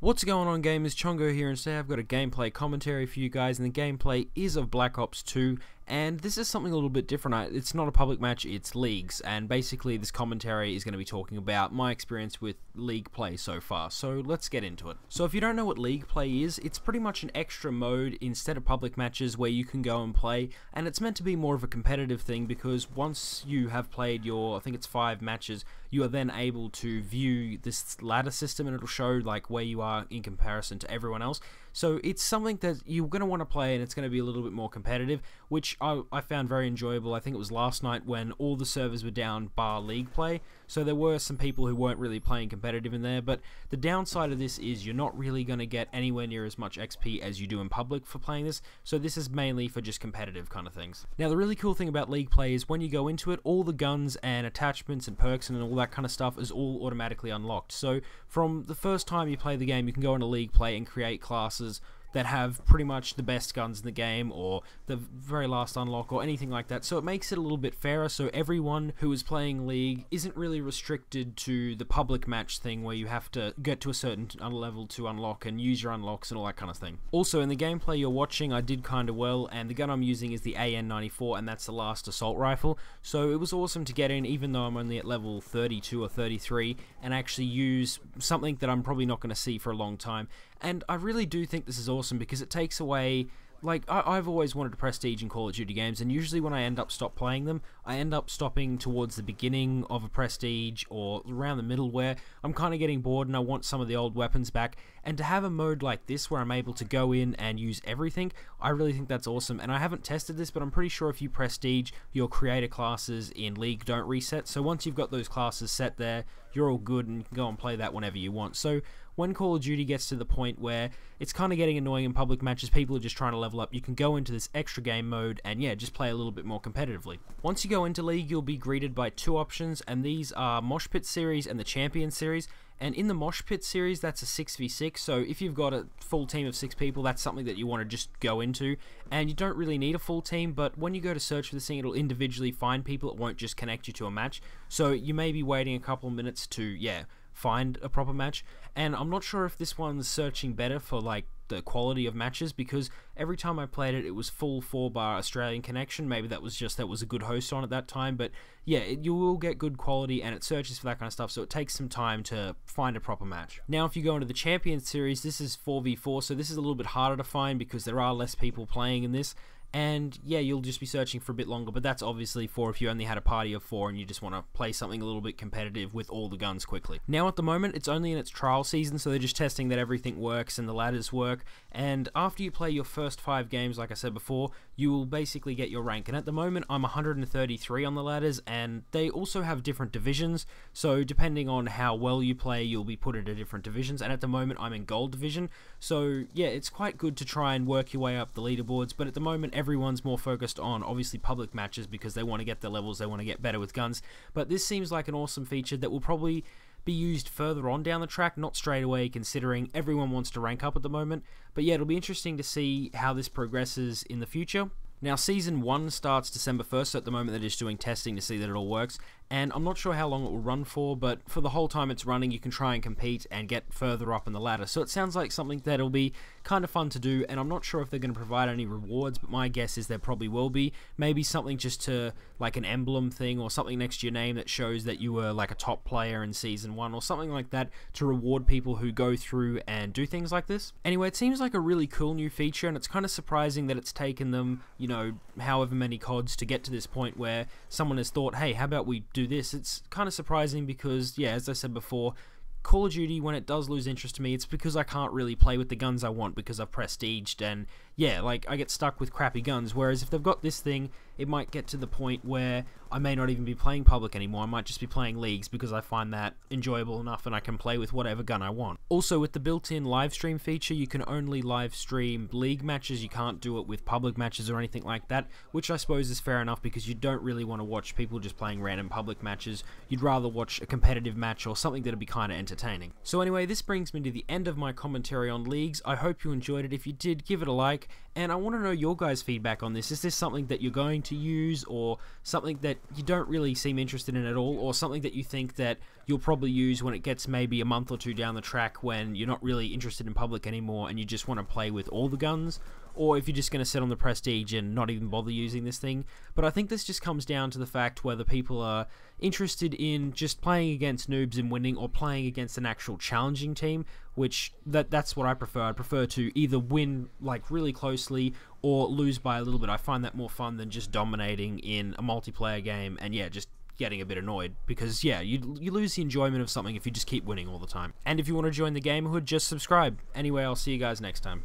What's going on, gamers? Chongo here, and today I've got a gameplay commentary for you guys, and the gameplay is of Black Ops 2, and this is something a little bit different. It's not a public match, it's leagues, and basically this commentary is going to be talking about my experience with league play so far, so let's get into it. So if you don't know what league play is, it's pretty much an extra mode instead of public matches where you can go and play, and it's meant to be more of a competitive thing because once you have played your, I think it's 5 matches, you are then able to view this ladder system and it'll show like where you are in comparison to everyone else. So it's something that you're going to want to play, and it's going to be a little bit more competitive, which I found very enjoyable. I think it was last night when all the servers were down bar league play, so there were some people who weren't really playing competitive in there, but the downside of this is you're not really going to get anywhere near as much XP as you do in public for playing this, so this is mainly for just competitive kind of things. Now the really cool thing about league play is when you go into it, all the guns and attachments and perks and all that kind of stuff is all automatically unlocked. So from the first time you play the game, you can go into league play and create classes that have pretty much the best guns in the game or the very last unlock or anything like that. So it makes it a little bit fairer, so everyone who is playing League isn't really restricted to the public match thing where you have to get to a certain level to unlock and use your unlocks and all that kind of thing. Also, in the gameplay you're watching, I did kind of well, and the gun I'm using is the AN-94, and that's the last assault rifle. So it was awesome to get in, even though I'm only at level 32 or 33, and actually use something that I'm probably not going to see for a long time. And I really do think this is awesome because it takes away, like, I've always wanted to prestige in Call of Duty games, and usually when I end up playing them, I end up stopping towards the beginning of a prestige or around the middle where I'm kind of getting bored and I want some of the old weapons back. And to have a mode like this where I'm able to go in and use everything, I really think that's awesome. And I haven't tested this, but I'm pretty sure if you prestige, your creator classes in League don't reset. So once you've got those classes set there, you're all good and you can go and play that whenever you want. So when Call of Duty gets to the point where it's kind of getting annoying in public matches, people are just trying to level up, you can go into this extra game mode and yeah, just play a little bit more competitively. Once you go into League, you'll be greeted by 2 options, and these are Mosh Pit Series and the Champion Series. And in the Mosh Pit Series, that's a 6v6, so if you've got a full team of 6 people, that's something that you want to just go into, and you don't really need a full team, but when you go to search for this thing, it'll individually find people, it won't just connect you to a match, so you may be waiting a couple of minutes to, yeah, find a proper match. And I'm not sure if this one's searching better for like the quality of matches, because every time I played it, it was full 4-bar Australian connection. Maybe that was just that was a good host on at that time, but yeah, you will get good quality and it searches for that kind of stuff, so it takes some time to find a proper match. Now if you go into the Champions Series, this is 4v4, so this is a little bit harder to find because there are less people playing in this. And yeah, you'll just be searching for a bit longer, but that's obviously for if you only had a party of 4 and you just want to play something a little bit competitive with all the guns quickly. Now at the moment, it's only in its trial season, so they're just testing that everything works and the ladders work, and after you play your first 5 games, like I said before, you will basically get your rank. And at the moment, I'm 133 on the ladders, and they also have different divisions, so depending on how well you play, you'll be put into different divisions, and at the moment, I'm in Gold Division, so yeah, it's quite good to try and work your way up the leaderboards, but at the moment, everyone's more focused on obviously public matches because they want to get their levels, they want to get better with guns. But this seems like an awesome feature that will probably be used further on down the track, not straight away considering everyone wants to rank up at the moment. But yeah, it'll be interesting to see how this progresses in the future. Now Season 1 starts December 1st, so at the moment they're just doing testing to see that it all works, and I'm not sure how long it will run for, but for the whole time it's running you can try and compete and get further up in the ladder. So it sounds like something that'll be kind of fun to do, and I'm not sure if they're going to provide any rewards, but my guess is there probably will be. Maybe something just to, like an emblem thing or something next to your name that shows that you were like a top player in Season 1 or something like that to reward people who go through and do things like this. Anyway, it seems like a really cool new feature, and it's kind of surprising that it's taken them, you know, however many CODs to get to this point where someone has thought, hey, how about we do this? It's kind of surprising because, yeah, as I said before, Call of Duty, when it does lose interest to me, it's because I can't really play with the guns I want because I've prestiged, and yeah, like, I get stuck with crappy guns, whereas if they've got this thing, it might get to the point where I may not even be playing public anymore, I might just be playing leagues because I find that enjoyable enough and I can play with whatever gun I want. Also, with the built-in live stream feature, you can only live stream league matches, you can't do it with public matches or anything like that, which I suppose is fair enough because you don't really want to watch people just playing random public matches, you'd rather watch a competitive match or something that'll be kind of entertaining. So anyway, this brings me to the end of my commentary on leagues. I hope you enjoyed it. If you did, give it a like. work, and I want to know your guys' feedback on this. Is this something that you're going to use, or something that you don't really seem interested in at all, or something that you think that you'll probably use when it gets maybe a month or two down the track when you're not really interested in public anymore and you just want to play with all the guns? Or if you're just going to sit on the Prestige and not even bother using this thing. But I think this just comes down to the fact whether people are interested in just playing against noobs and winning, or playing against an actual challenging team, which that's what I prefer. I prefer to either win like really closely or lose by a little bit. I find that more fun than just dominating in a multiplayer game and yeah, just getting a bit annoyed, because yeah, you lose the enjoyment of something if you just keep winning all the time. And if you want to join the Gamerhood, just subscribe. Anyway, I'll see you guys next time.